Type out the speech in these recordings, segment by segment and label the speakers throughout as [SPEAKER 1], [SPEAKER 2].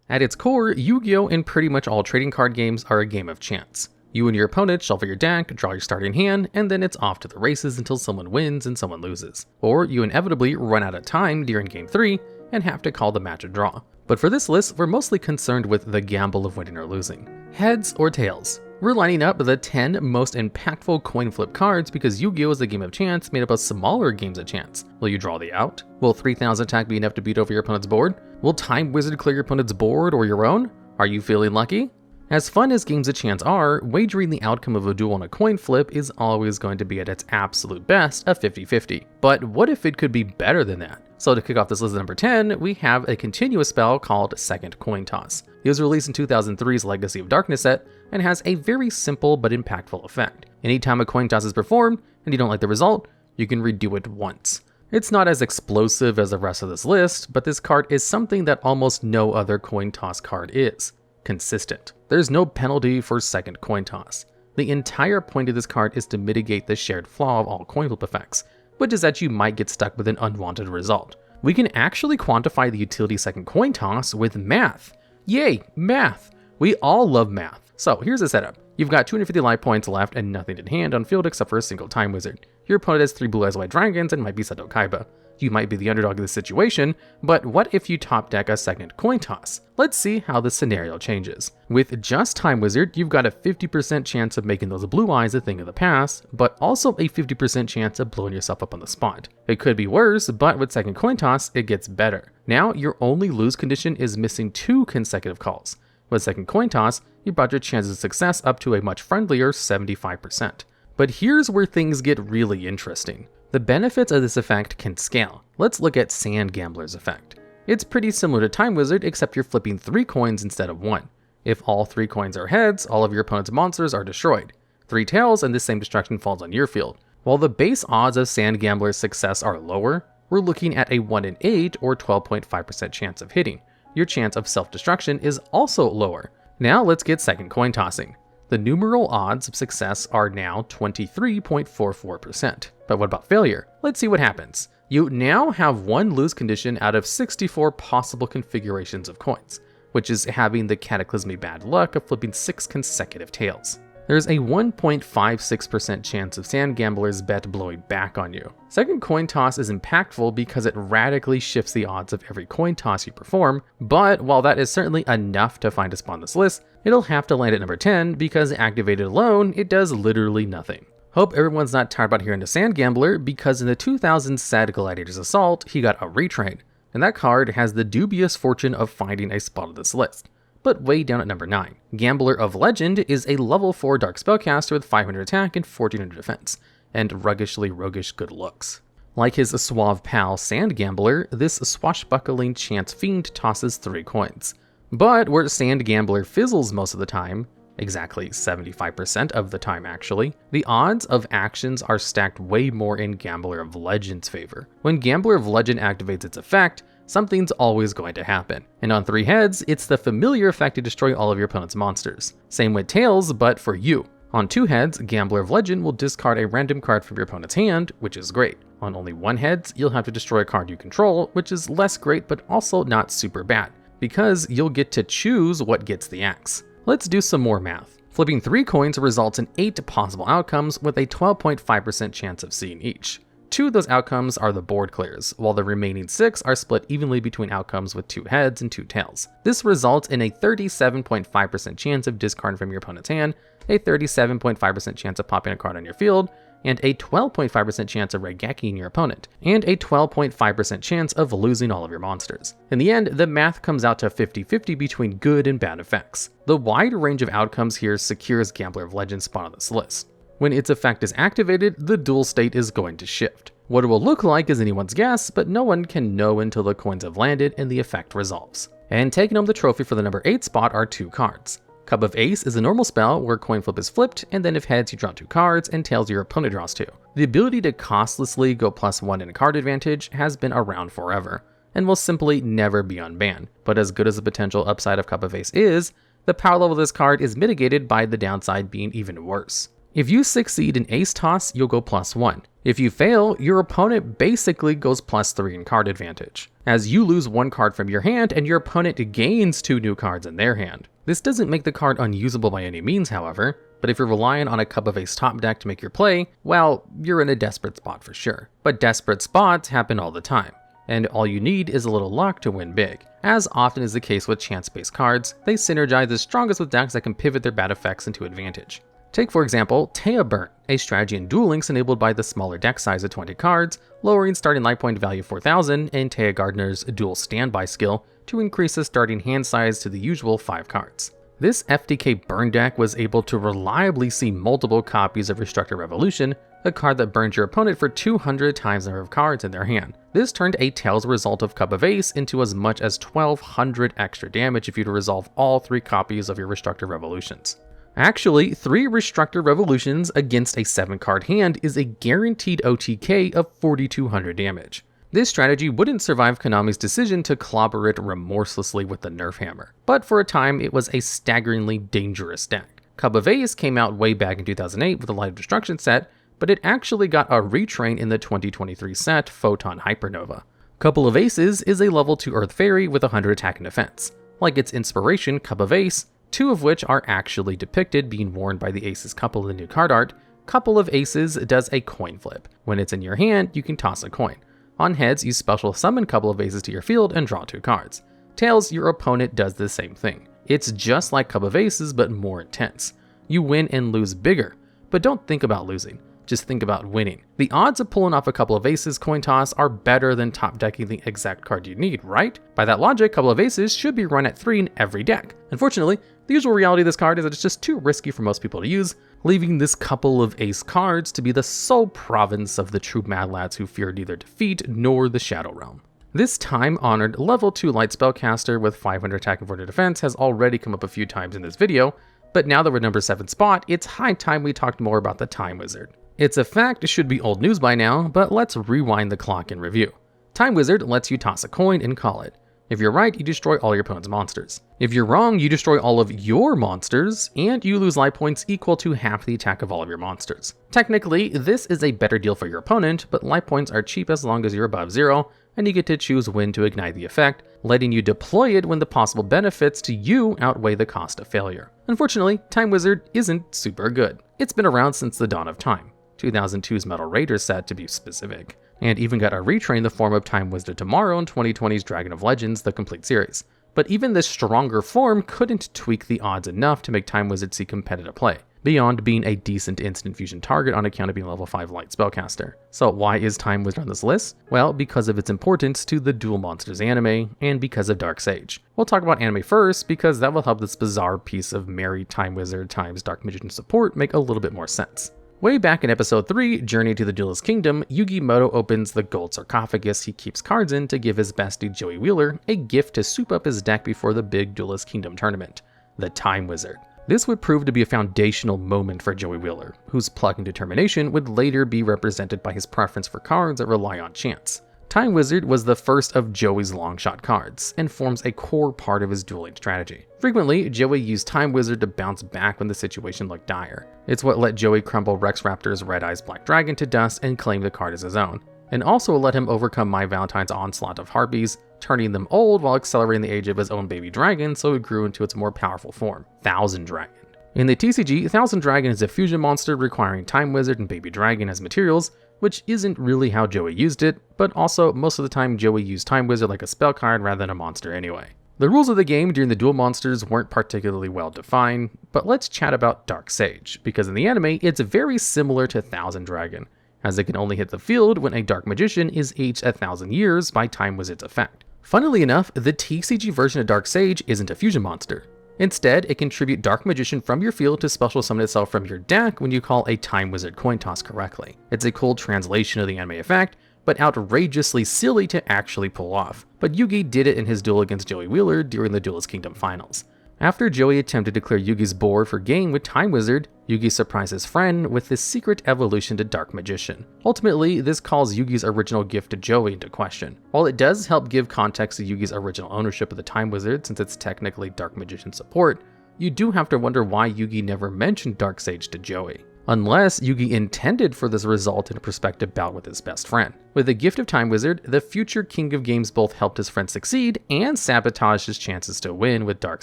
[SPEAKER 1] At its core, Yu-Gi-Oh! And pretty much all trading card games are a game of chance. You and your opponent shuffle your deck, draw your starting hand, and then it's off to the races until someone wins and someone loses. Or you inevitably run out of time during game 3 and have to call the match a draw. But for this list, we're mostly concerned with the gamble of winning or losing. Heads or tails? We're lining up the 10 most impactful coin flip cards because Yu-Gi-Oh! Is a game of chance made up of smaller games of chance. Will you draw the out? Will 3000 attack be enough to beat over your opponent's board? Will Time Wizard clear your opponent's board or your own? Are you feeling lucky? As fun as games of chance are, wagering the outcome of a duel on a coin flip is always going to be at its absolute best a 50-50. But what if it could be better than that? So to kick off this list at number 10, we have a continuous spell called Second Coin Toss. It was released in 2003's Legacy of Darkness set and has a very simple but impactful effect. Anytime a coin toss is performed and you don't like the result, you can redo it once. It's not as explosive as the rest of this list, but this card is something that almost no other coin toss card is. Consistent. There's no penalty for second coin toss. The entire point of this card is to mitigate the shared flaw of all coin flip effects, which is that you might get stuck with an unwanted result. We can actually quantify the utility second coin toss with math. Yay, math! We all love math. So here's the setup. You've got 250 life points left and nothing in hand on field except for a single Time Wizard. Your opponent has 3 blue eyes white dragons and might be Seto Kaiba. You might be the underdog of the situation, but what if you top deck a second coin toss? Let's see how this scenario changes. With just Time Wizard, you've got a 50% chance of making those blue eyes a thing of the past, but also a 50% chance of blowing yourself up on the spot. It could be worse, but with second coin toss, it gets better. Now, your only lose condition is missing 2 consecutive calls. With second coin toss, you brought your chances of success up to a much friendlier 75%. But here's where things get really interesting. The benefits of this effect can scale. Let's look at Sand Gambler's effect. It's pretty similar to Time Wizard, except you're flipping 3 coins instead of 1. If all 3 coins are heads, all of your opponent's monsters are destroyed. 3 tails, and this same destruction falls on your field. While the base odds of Sand Gambler's success are lower, we're looking at a 1 in 8 or 12.5% chance of hitting. Your chance of self-destruction is also lower. Now let's get second coin tossing. The numeral odds of success are now 23.44%. But what about failure? Let's see what happens. You now have 1 lose condition out of 64 possible configurations of coins, which is having the cataclysmic bad luck of flipping 6 consecutive tails. There's a 1.56% chance of Sand Gambler's bet blowing back on you. Second coin toss is impactful because it radically shifts the odds of every coin toss you perform, but while that is certainly enough to find a spot on this list, it'll have to land at number 10 because activated alone, it does literally nothing. Hope everyone's not tired about hearing the Sand Gambler, because in the 2000 set Gladiator's Assault, he got a retrade, and that card has the dubious fortune of finding a spot on this list. But way down at number 9. Gambler of Legend is a level 4 dark spellcaster with 500 attack and 1400 defense, and ruggishly roguish good looks. Like his suave pal Sand Gambler, this swashbuckling chance fiend tosses 3 coins. But where Sand Gambler fizzles most of the time, exactly 75% of the time actually, the odds of actions are stacked way more in Gambler of Legend's favor. When Gambler of Legend activates its effect, something's always going to happen. And on 3 heads, it's the familiar effect to destroy all of your opponent's monsters. Same with tails, but for you. On 2 heads, Gambler of Legend will discard a random card from your opponent's hand, which is great. On only 1 heads, you'll have to destroy a card you control, which is less great but also not super bad, because you'll get to choose what gets the axe. Let's do some more math. Flipping 3 coins results in 8 possible outcomes with a 12.5% chance of seeing each. 2 of those outcomes are the board clears, while the remaining 6 are split evenly between outcomes with 2 heads and 2 tails. This results in a 37.5% chance of discarding from your opponent's hand, a 37.5% chance of popping a card on your field, and a 12.5% chance of regacking your opponent, and a 12.5% chance of losing all of your monsters. In the end, the math comes out to 50-50 between good and bad effects. The wide range of outcomes here secures Gambler of Legend's spot on this list. When its effect is activated, the duel state is going to shift. What it will look like is anyone's guess, but no one can know until the coins have landed and the effect resolves. And taking home the trophy for the number 8 spot are 2 cards. Cup of Ace is a normal spell where coin flip is flipped, and then if heads you draw 2 cards and tails your opponent draws 2. The ability to costlessly go +1 in card advantage has been around forever, and will simply never be unbanned. But as good as the potential upside of Cup of Ace is, the power level of this card is mitigated by the downside being even worse. If you succeed in ace toss, you'll go +1. If you fail, your opponent basically goes +3 in card advantage, as you lose 1 card from your hand and your opponent gains 2 new cards in their hand. This doesn't make the card unusable by any means, however, but if you're relying on a cup of ace top deck to make your play, well, you're in a desperate spot for sure. But desperate spots happen all the time, and all you need is a little luck to win big. As often is the case with chance-based cards, they synergize the strongest with decks that can pivot their bad effects into advantage. Take for example, Taya Burn, a strategy in Duel Links enabled by the smaller deck size of 20 cards, lowering starting life point value 4,000, and Taya Gardner's Dual Standby skill to increase the starting hand size to the usual 5 cards. This FDK burn deck was able to reliably see multiple copies of Restructured Revolution, a card that burns your opponent for 200 times the number of cards in their hand. This turned a Tails result of Cup of Ace into as much as 1,200 extra damage if you were to resolve all 3 copies of your Restructured Revolutions. Actually, 3 Restructured Revolutions against a 7-card hand is a guaranteed OTK of 4,200 damage. This strategy wouldn't survive Konami's decision to clobber it remorselessly with the Nerf hammer, but for a time it was a staggeringly dangerous deck. Cup of Ace came out way back in 2008 with the Light of Destruction set, but it actually got a retrain in the 2023 set, Photon Hypernova. Couple of Aces is a level 2 Earth Fairy with 100 attack and defense. Like its inspiration, Cup of Ace, 2 of which are actually depicted being worn by the Aces couple in the new card art. Couple of Aces does a coin flip. When it's in your hand, you can toss a coin. On heads, you special summon Couple of Aces to your field and draw 2 cards. Tails, your opponent does the same thing. It's just like Cup of Aces, but more intense. You win and lose bigger, but don't think about losing. Just think about winning. The odds of pulling off a Couple of Aces coin toss are better than top decking the exact card you need, right? By that logic, Couple of Aces should be run at 3 in every deck. Unfortunately, the usual reality of this card is that it's just too risky for most people to use, leaving this Couple of Ace cards to be the sole province of the true Mad Lads who fear neither defeat nor the Shadow Realm. This time-honored level 2 light spellcaster with 500 attack and 400 defense has already come up a few times in this video, but now that we're number 7 spot, it's high time we talked more about the Time Wizard. It's a fact it should be old news by now, but let's rewind the clock and review. Time Wizard lets you toss a coin and call it. If you're right, you destroy all your opponent's monsters. If you're wrong, you destroy all of your monsters, and you lose life points equal to half the attack of all of your monsters. Technically, this is a better deal for your opponent, but life points are cheap as long as you're above 0, and you get to choose when to ignite the effect, letting you deploy it when the possible benefits to you outweigh the cost of failure. Unfortunately, Time Wizard isn't super good. It's been around since the dawn of time. 2002's Metal Raider set to be specific, and even got a retrain in the form of Time Wizard Tomorrow in 2020's Dragon of Legends, the complete series. But even this stronger form couldn't tweak the odds enough to make Time Wizard see competitive play, beyond being a decent instant fusion target on account of being level 5 light spellcaster. So why is Time Wizard on this list? Well, because of its importance to the Duel Monsters anime, and because of Dark Sage. We'll talk about anime first, because that will help this bizarre piece of merry Time Wizard times Dark Magician support make a little bit more sense. Way back in episode 3, Journey to the Duelist Kingdom, Yugi Muto opens the gold sarcophagus he keeps cards in to give his bestie Joey Wheeler a gift to soup up his deck before the big Duelist Kingdom tournament, the Time Wizard. This would prove to be a foundational moment for Joey Wheeler, whose pluck and determination would later be represented by his preference for cards that rely on chance. Time Wizard was the first of Joey's long-shot cards, and forms a core part of his dueling strategy. Frequently, Joey used Time Wizard to bounce back when the situation looked dire. It's what let Joey crumble Rex Raptor's Red Eyes Black Dragon to dust and claim the card as his own, and also let him overcome My Valentine's onslaught of Harpies, turning them old while accelerating the age of his own baby dragon so it grew into its more powerful form, Thousand Dragon. In the TCG, Thousand Dragon is a fusion monster requiring Time Wizard and Baby Dragon as materials, which isn't really how Joey used it, but also most of the time Joey used Time Wizard like a spell card rather than a monster anyway. The rules of the game during the Duel Monsters weren't particularly well defined, but let's chat about Dark Sage, because in the anime it's very similar to Thousand Dragon, as it can only hit the field when a Dark Magician is aged 1,000 years by Time Wizard's effect. Funnily enough, the TCG version of Dark Sage isn't a fusion monster. Instead, it can tribute Dark Magician from your field to special summon itself from your deck when you call a Time Wizard coin toss correctly. It's a cool translation of the anime effect, but outrageously silly to actually pull off. But Yugi did it in his duel against Joey Wheeler during the Duelist Kingdom finals. After Joey attempted to clear Yugi's board for game with Time Wizard, Yugi surprised his friend with his secret evolution to Dark Magician. Ultimately, this calls Yugi's original gift to Joey into question. While it does help give context to Yugi's original ownership of the Time Wizard since it's technically Dark Magician support, you do have to wonder why Yugi never mentioned Dark Sage to Joey. unless Yugi intended for this result in a prospective bout with his best friend. With the Gift of Time Wizard, the future King of Games both helped his friend succeed and sabotaged his chances to win with Dark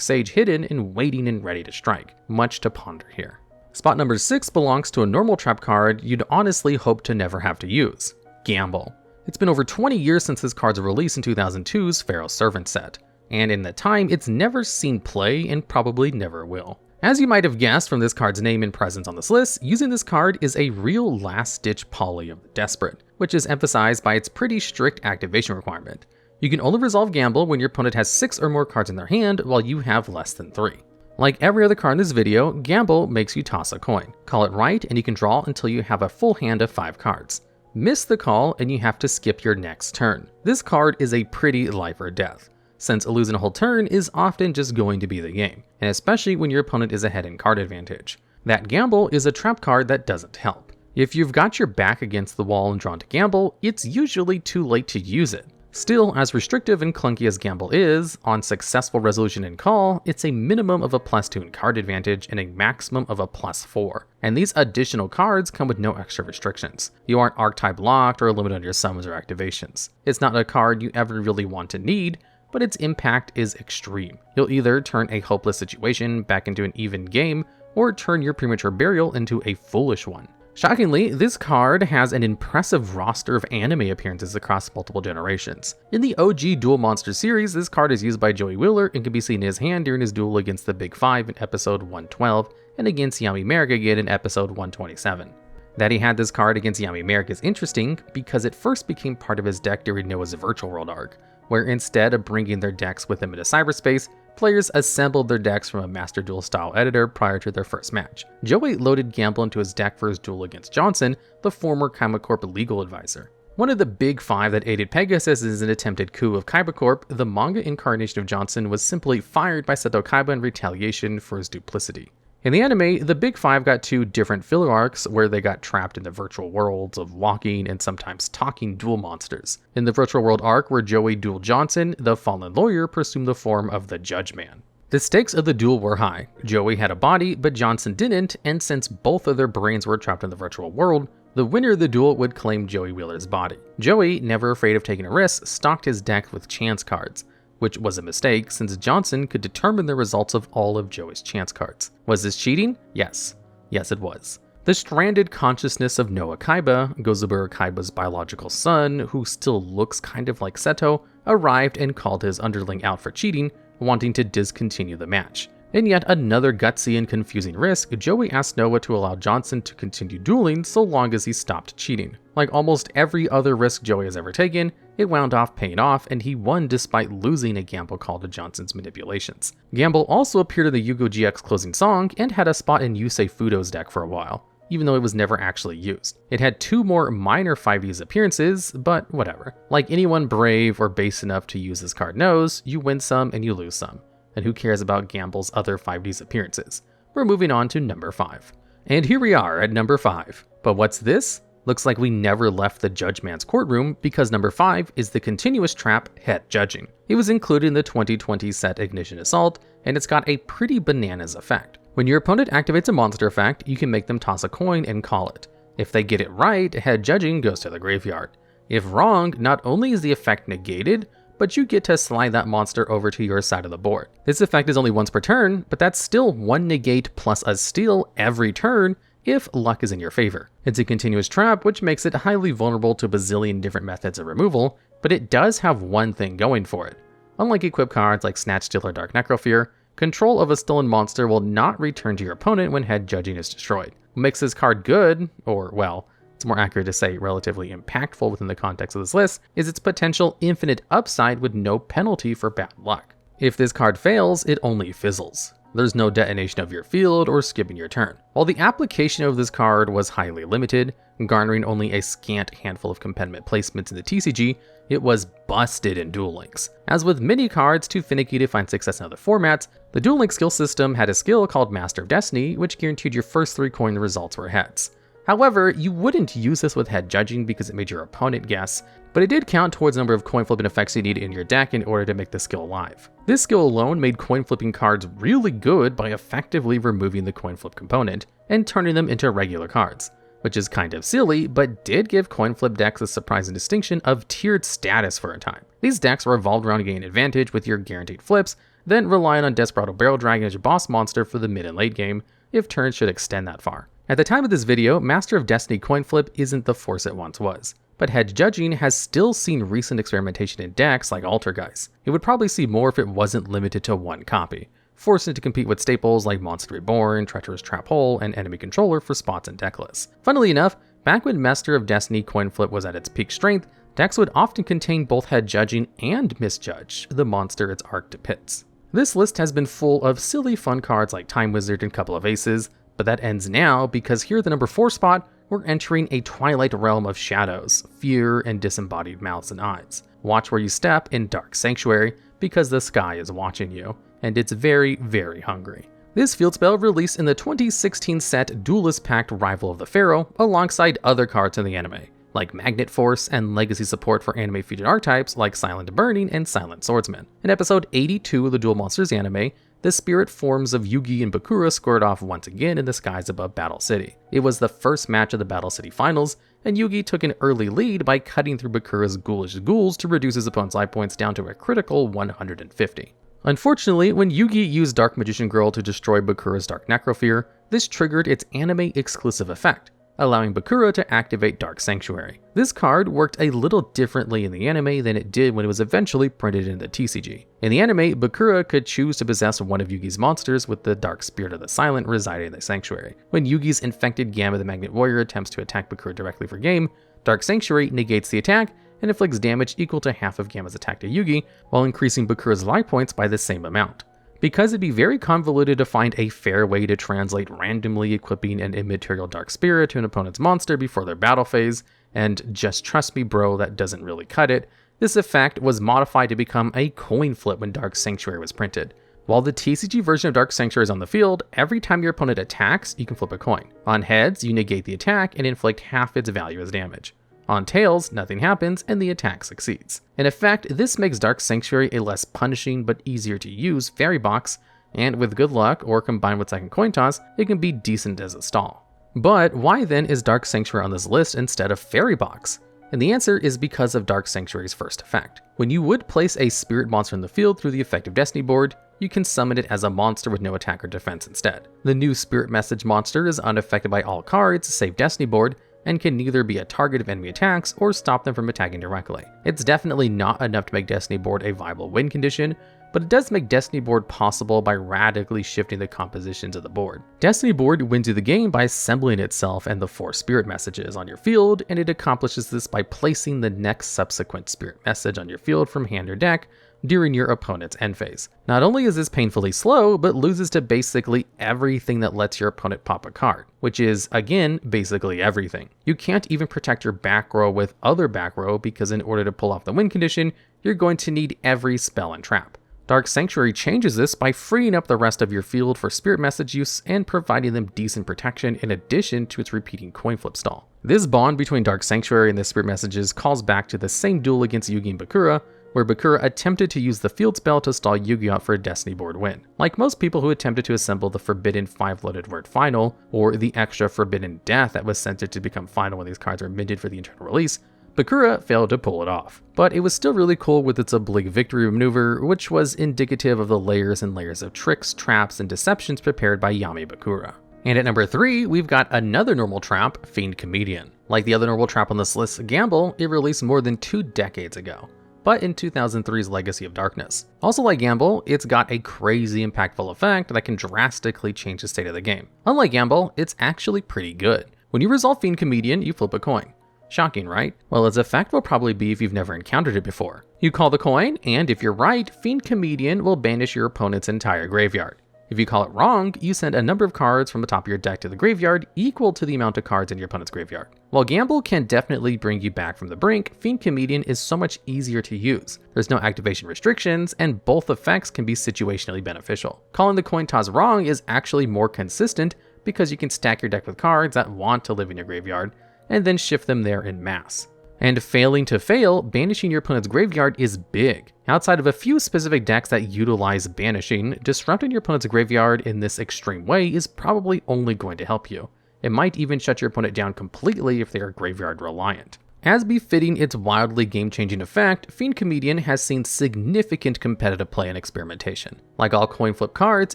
[SPEAKER 1] Sage hidden and waiting and ready to strike. Much to ponder here. Spot number 6 belongs to a normal trap card you'd honestly hope to never have to use. Gamble. It's been over 20 years since this card's release in 2002's Pharaoh's Servant set, and in that time it's never seen play and probably never will. As you might have guessed from this card's name and presence on this list, using this card is a real last-ditch poly of the desperate, which is emphasized by its pretty strict activation requirement. You can only resolve Gamble when your opponent has 6 or more cards in their hand while you have less than 3. Like every other card in this video, Gamble makes you toss a coin. Call it right and you can draw until you have a full hand of 5 cards. Miss the call and you have to skip your next turn. This card is a pretty life or death, since losing a whole turn is often just going to be the game, and especially when your opponent is ahead in card advantage. That Gamble is a trap card that doesn't help. If you've got your back against the wall and drawn to Gamble, it's usually too late to use it. Still, as restrictive and clunky as Gamble is, on successful resolution and call, it's a minimum of a +2 in card advantage and a maximum of a +4. And these additional cards come with no extra restrictions. You aren't archetype locked or limited on your summons or activations. It's not a card you ever really want to need, but its impact is extreme. You'll either turn a hopeless situation back into an even game, or turn your premature burial into a foolish one. Shockingly, this card has an impressive roster of anime appearances across multiple generations. In the OG Duel Monsters series, this card is used by Joey Wheeler and can be seen in his hand during his duel against the Big Five in episode 112 and against Yami Merrick again in episode 127. That he had this card against Yami Merrick is interesting because it first became part of his deck during Noah's Virtual World arc, where instead of bringing their decks with them into cyberspace, players assembled their decks from a Master Duel style editor prior to their first match. Joey loaded Gamble into his deck for his duel against Johnson, the former Kaiba Corp legal advisor. One of the big 5 that aided Pegasus is an attempted coup of Kaiba Corp. The manga incarnation of Johnson was simply fired by Seto Kaiba in retaliation for his duplicity. In the anime, the Big 5 got 2 different filler arcs where they got trapped in the virtual worlds of walking and sometimes talking duel monsters. In the virtual world arc where Joey dueled Johnson, the fallen lawyer presumed the form of the Judge Man. The stakes of the duel were high. Joey had a body, but Johnson didn't, and since both of their brains were trapped in the virtual world, the winner of the duel would claim Joey Wheeler's body. Joey, never afraid of taking a risk, stocked his deck with chance cards, which was a mistake since Johnson could determine the results of all of Joey's chance cards. Was this cheating? Yes. Yes, it was. The stranded consciousness of Noah Kaiba, Gozaburo Kaiba's biological son, who still looks kind of like Seto, arrived and called his underling out for cheating, wanting to discontinue the match. In yet another gutsy and confusing risk, Joey asked Noah to allow Johnson to continue dueling so long as he stopped cheating. Like almost every other risk Joey has ever taken, it wound off paying off, and he won despite losing a gamble call to Johnson's manipulations. Gamble also appeared in the Yu-Gi-Oh! GX closing song and had a spot in Yusei Fudo's deck for a while, even though it was never actually used. It had 2 more minor 5Ds appearances, but whatever. Like anyone brave or base enough to use this card knows, you win some and you lose some. And who cares about Gamble's other 5Ds appearances? We're moving on to number 5. And here we are at number 5. But what's this? Looks like we never left the Judge Man's courtroom because number 5 is the continuous trap Het Judging. It was included in the 2020 set Ignition Assault, and it's got a pretty bananas effect. When your opponent activates a monster effect, you can make them toss a coin and call it. If they get it right, Het Judging goes to the graveyard. If wrong, not only is the effect negated, but you get to slide that monster over to your side of the board. This effect is only once per turn, but that's still 1 negate plus a steal every turn if luck is in your favor. It's a continuous trap, which makes it highly vulnerable to a bazillion different methods of removal, but it does have one thing going for it. Unlike equipped cards like Snatch Steal or Dark Necrofear, control of a stolen monster will not return to your opponent when Het Judging is destroyed. What makes this card good, or well, it's more accurate to say relatively impactful within the context of this list, is its potential infinite upside with no penalty for bad luck. If this card fails, it only fizzles. There's no detonation of your field or skipping your turn. While the application of this card was highly limited, garnering only a scant handful of competitive placements in the TCG, it was busted in Duel Links. As with many cards too finicky to find success in other formats, the Duel Links skill system had a skill called Master of Destiny, which guaranteed your first 3 coin results were heads. However, you wouldn't use this with head judging because it made your opponent guess, but it did count towards the number of coin flipping effects you need in your deck in order to make the skill live. This skill alone made coin flipping cards really good by effectively removing the coin flip component and turning them into regular cards, which is kind of silly, but did give coin flip decks a surprising distinction of tiered status for a time. These decks revolved around gaining advantage with your guaranteed flips, then relying on Desperado Barrel Dragon as your boss monster for the mid and late game, if turns should extend that far. At the time of this video, Master of Destiny coin flip isn't the force it once was, but head judging has still seen recent experimentation in decks like Altergeist. It would probably see more if it wasn't limited to one copy, forcing it to compete with staples like Monster Reborn, Treacherous Trap Hole, and Enemy Controller for spots and deck lists. Funnily enough, back when Master of Destiny coin flip was at its peak strength, decks would often contain both head judging and misjudge the monster its arc depicts. This list has been full of silly fun cards like Time Wizard and Couple of Aces, but that ends now because here at the number 4 spot, we're entering a twilight realm of shadows, fear, and disembodied mouths and eyes. Watch where you step in Dark Sanctuary because the sky is watching you, and it's very, very hungry. This field spell released in the 2016 set Duelist Pact Rival of the Pharaoh alongside other cards in the anime, like Magnet Force and legacy support for anime featured archetypes like Silent Burning and Silent Swordsman. In episode 82 of the Duel Monsters anime, the spirit forms of Yugi and Bakura squared off once again in the skies above Battle City. It was the first match of the Battle City finals, and Yugi took an early lead by cutting through Bakura's ghoulish ghouls to reduce his opponent's life points down to a critical 150. Unfortunately, when Yugi used Dark Magician Girl to destroy Bakura's Dark Necrophere, this triggered its anime-exclusive effect, allowing Bakura to activate Dark Sanctuary. This card worked a little differently in the anime than it did when it was eventually printed in the TCG. In the anime, Bakura could choose to possess one of Yugi's monsters with the Dark Spirit of the Silent residing in the Sanctuary. When Yugi's infected Gamma the Magnet Warrior attempts to attack Bakura directly for game, Dark Sanctuary negates the attack and inflicts damage equal to half of Gamma's attack to Yugi, while increasing Bakura's life points by the same amount. Because it'd be very convoluted to find a fair way to translate randomly equipping an immaterial Dark Spirit to an opponent's monster before their battle phase, and just trust me bro, that doesn't really cut it, this effect was modified to become a coin flip when Dark Sanctuary was printed. While the TCG version of Dark Sanctuary is on the field, every time your opponent attacks, you can flip a coin. On heads, you negate the attack and inflict half its value as damage. On tails, nothing happens and the attack succeeds. In effect, this makes Dark Sanctuary a less punishing but easier to use fairy box, and with good luck or combined with second coin toss, it can be decent as a stall. But why then is Dark Sanctuary on this list instead of fairy box? And the answer is because of Dark Sanctuary's first effect. When you would place a spirit monster in the field through the effective Destiny board, you can summon it as a monster with no attack or defense instead. The new Spirit Message monster is unaffected by all cards save Destiny board, and can neither be a target of enemy attacks or stop them from attacking directly. It's definitely not enough to make Destiny board a viable win condition, but it does make Destiny board possible by radically shifting the compositions of the board. Destiny board wins you the game by assembling itself and the 4 spirit messages on your field, and it accomplishes this by placing the next subsequent spirit message on your field from hand or deck during your opponent's end phase. Not only is this painfully slow, but loses to basically everything that lets your opponent pop a card, which is, again, basically everything. You can't even protect your back row with other back row because in order to pull off the win condition, you're going to need every spell and trap. Dark Sanctuary changes this by freeing up the rest of your field for spirit message use and providing them decent protection in addition to its repeating coin flip stall. This bond between Dark Sanctuary and the spirit messages calls back to the same duel against Yugi and Bakura, where Bakura attempted to use the field spell to stall Yugi out for a Destiny board win. Like most people who attempted to assemble the forbidden 5-loaded word final, or the extra forbidden death that was censored to become final when these cards were minted for the internal release, Bakura failed to pull it off. But it was still really cool with its oblique victory maneuver, which was indicative of the layers and layers of tricks, traps, and deceptions prepared by Yami Bakura. And at number 3, we've got another normal trap, Fiend Comedian. Like the other normal trap on this list, Gamble, it released more than 2 decades ago, but in 2003's Legacy of Darkness. Also like Gamble, it's got a crazy impactful effect that can drastically change the state of the game. Unlike Gamble, it's actually pretty good. When you resolve Fiend Comedian, you flip a coin. Shocking, right? Well, its effect will probably be if you've never encountered it before. You call the coin, and if you're right, Fiend Comedian will banish your opponent's entire graveyard. If you call it wrong, you send a number of cards from the top of your deck to the graveyard equal to the amount of cards in your opponent's graveyard. While Gamble can definitely bring you back from the brink, Fiend Comedian is so much easier to use. There's no activation restrictions, and both effects can be situationally beneficial. Calling the coin toss wrong is actually more consistent, because you can stack your deck with cards that want to live in your graveyard, and then shift them there en masse. And failing to fail, banishing your opponent's graveyard is big. Outside of a few specific decks that utilize banishing, disrupting your opponent's graveyard in this extreme way is probably only going to help you. It might even shut your opponent down completely if they are graveyard reliant. As befitting its wildly game-changing effect, Fiend Comedian has seen significant competitive play and experimentation. Like all coin flip cards,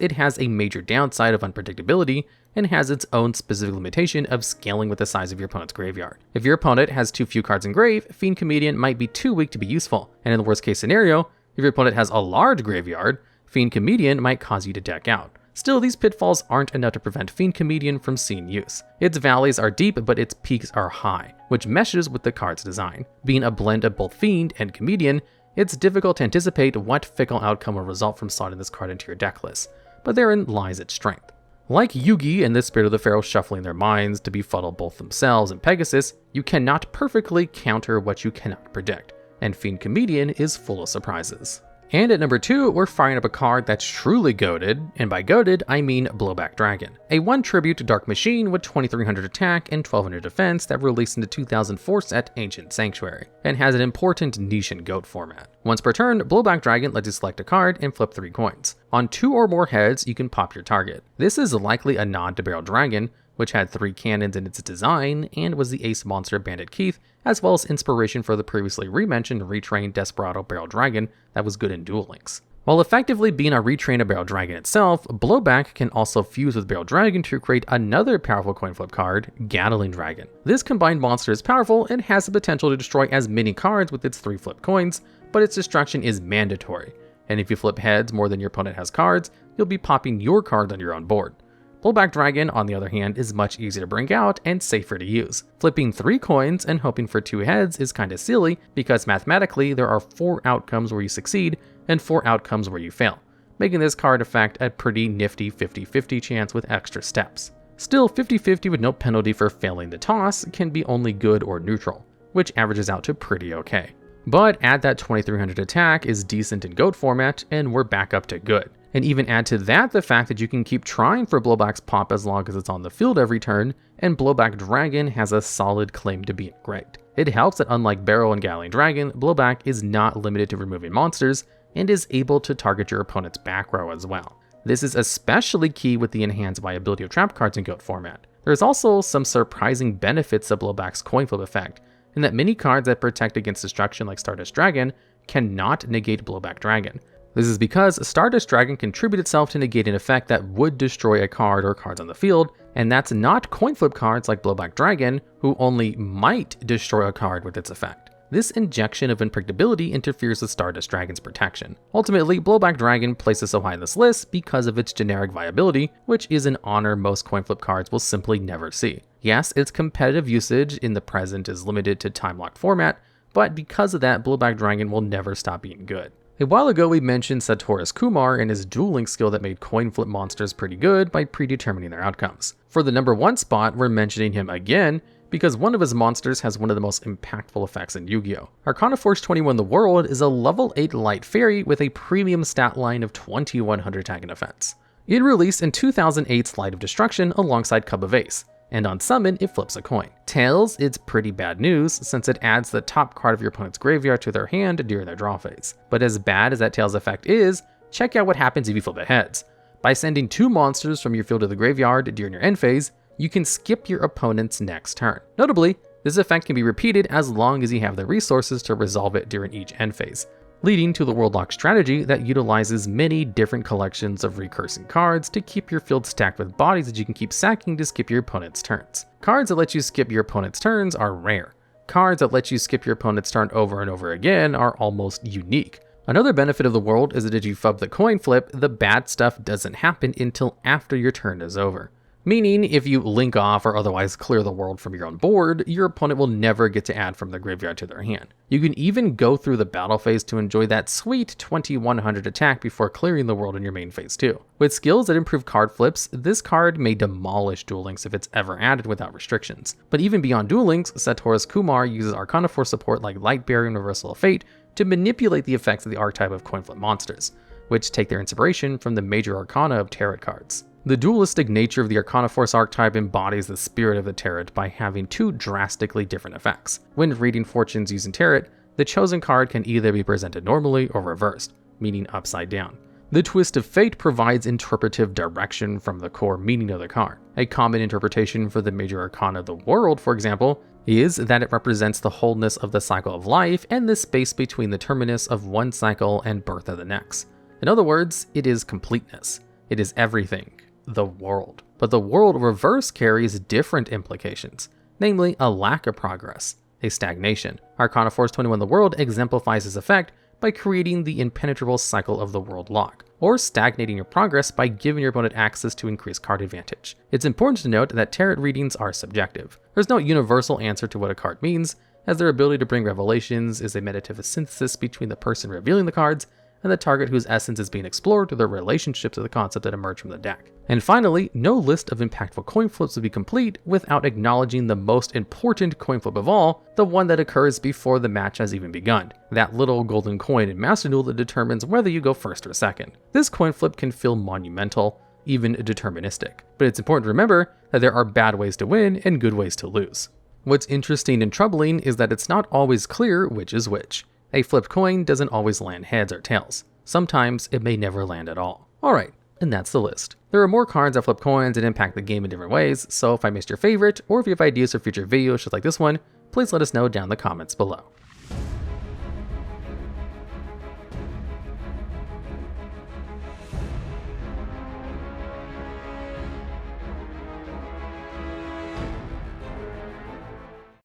[SPEAKER 1] it has a major downside of unpredictability, and has its own specific limitation of scaling with the size of your opponent's graveyard. If your opponent has too few cards in grave, Fiend Comedian might be too weak to be useful, and in the worst case scenario, if your opponent has a large graveyard, Fiend Comedian might cause you to deck out. Still, these pitfalls aren't enough to prevent Fiend Comedian from seeing use. Its valleys are deep, but its peaks are high, which meshes with the card's design. Being a blend of both Fiend and Comedian, it's difficult to anticipate what fickle outcome will result from slotting this card into your deck list, but therein lies its strength. Like Yugi and the Spirit of the Pharaoh shuffling their minds to befuddle both themselves and Pegasus, you cannot perfectly counter what you cannot predict, and Fiend Comedian is full of surprises. And at number 2, we're firing up a card that's truly goated, and by goated, I mean Blowback Dragon. A 1 tribute to Dark Machine with 2300 attack and 1200 defense that released in the 2004 set Ancient Sanctuary, and has an important niche in GOAT format. Once per turn, Blowback Dragon lets you select a card and flip 3 coins. On 2 or more heads, you can pop your target. This is likely a nod to Barrel Dragon, which had 3 cannons in its design and was the ace monster Bandit Keith, as well as inspiration for the previously rementioned retrained Desperado Barrel Dragon that was good in Duel Links. While effectively being a retrain of Barrel Dragon itself, Blowback can also fuse with Barrel Dragon to create another powerful coin flip card, Gatling Dragon. This combined monster is powerful and has the potential to destroy as many cards with its 3 flip coins, but its destruction is mandatory, and if you flip heads more than your opponent has cards, you'll be popping your cards on your own board. Blowback Dragon, on the other hand, is much easier to bring out and safer to use. Flipping 3 coins and hoping for 2 heads is kinda silly because mathematically there are 4 outcomes where you succeed and 4 outcomes where you fail, making this card effect a pretty nifty 50-50 chance with extra steps. Still, 50-50 with no penalty for failing the toss can be only good or neutral, which averages out to pretty okay. But add that 2300 attack is decent in GOAT format and we're back up to good. And even add to that the fact that you can keep trying for Blowback's pop as long as it's on the field every turn, and Blowback Dragon has a solid claim to being great. It helps that unlike Barrel and Gatling Dragon, Blowback is not limited to removing monsters, and is able to target your opponent's back row as well. This is especially key with the enhanced viability of trap cards in GOAT format. There's also some surprising benefits of Blowback's coin flip effect, in that many cards that protect against destruction like Stardust Dragon cannot negate Blowback Dragon. This is because Stardust Dragon can tribute itself to negate an effect that would destroy a card or cards on the field, and that's not coin flip cards like Blowback Dragon, who only might destroy a card with its effect. This injection of unpredictability interferes with Stardust Dragon's protection. Ultimately, Blowback Dragon places so high on this list because of its generic viability, which is an honor most coin flip cards will simply never see. Yes, its competitive usage in the present is limited to time-locked format, but because of that, Blowback Dragon will never stop being good. A while ago we mentioned Satoru's Kumar and his dueling skill that made coin flip monsters pretty good by predetermining their outcomes. For the number 1 spot, we're mentioning him again because one of his monsters has one of the most impactful effects in Yu-Gi-Oh! Arcana Force 21 The World is a level 8 light fairy with a premium stat line of 2100 attack and defense. It released in 2008's Light of Destruction alongside Cub of Ace, and on summon it flips a coin. Tails, it's pretty bad news since it adds the top card of your opponent's graveyard to their hand during their draw phase. But as bad as that Tails effect is, check out what happens if you flip it heads. By sending 2 monsters from your field to the graveyard during your end phase, you can skip your opponent's next turn. Notably, this effect can be repeated as long as you have the resources to resolve it during each end phase, leading to the World Lock strategy that utilizes many different collections of recursing cards to keep your field stacked with bodies that you can keep sacking to skip your opponent's turns. Cards that let you skip your opponent's turns are rare. Cards that let you skip your opponent's turn over and over again are almost unique. Another benefit of the world is that if you fub the coin flip, the bad stuff doesn't happen until after your turn is over. Meaning, if you link off or otherwise clear the world from your own board, your opponent will never get to add from the graveyard to their hand. You can even go through the battle phase to enjoy that sweet 2100 attack before clearing the world in your main phase too. With skills that improve card flips, this card may demolish Duel Links if it's ever added without restrictions. But even beyond Duel Links, Satoru's Kumar uses Arcana Force support like Light Barrier and Reversal of Fate to manipulate the effects of the archetype of coin flip monsters, which take their inspiration from the major arcana of tarot cards. The dualistic nature of the Arcana Force archetype embodies the spirit of the Tarot by having two drastically different effects. When reading fortunes using Tarot, the chosen card can either be presented normally or reversed, meaning upside down. The Twist of Fate provides interpretive direction from the core meaning of the card. A common interpretation for the major arcana of the world, for example, is that it represents the wholeness of the cycle of life and the space between the terminus of one cycle and birth of the next. In other words, it is completeness. It is everything. The world. But the world reverse carries different implications, namely a lack of progress, a stagnation. Arcana Force 21 The World exemplifies this effect by creating the impenetrable cycle of the world lock, or stagnating your progress by giving your opponent access to increased card advantage. It's important to note that tarot readings are subjective. There's no universal answer to what a card means, as their ability to bring revelations is a meditative synthesis between the person revealing the cards and the target whose essence is being explored through their relationship to the concept that emerge from the deck. And finally, no list of impactful coin flips would be complete without acknowledging the most important coin flip of all, the one that occurs before the match has even begun. That little golden coin in Master Duel that determines whether you go first or second. This coin flip can feel monumental, even deterministic, but it's important to remember that there are bad ways to win and good ways to lose. What's interesting and troubling is that it's not always clear which is which. A flipped coin doesn't always land heads or tails. Sometimes it may never land at all. Alright, and that's the list. There are more cards that flip coins and impact the game in different ways, so if I missed your favorite, or if you have ideas for future videos just like this one, please let us know down in the comments below.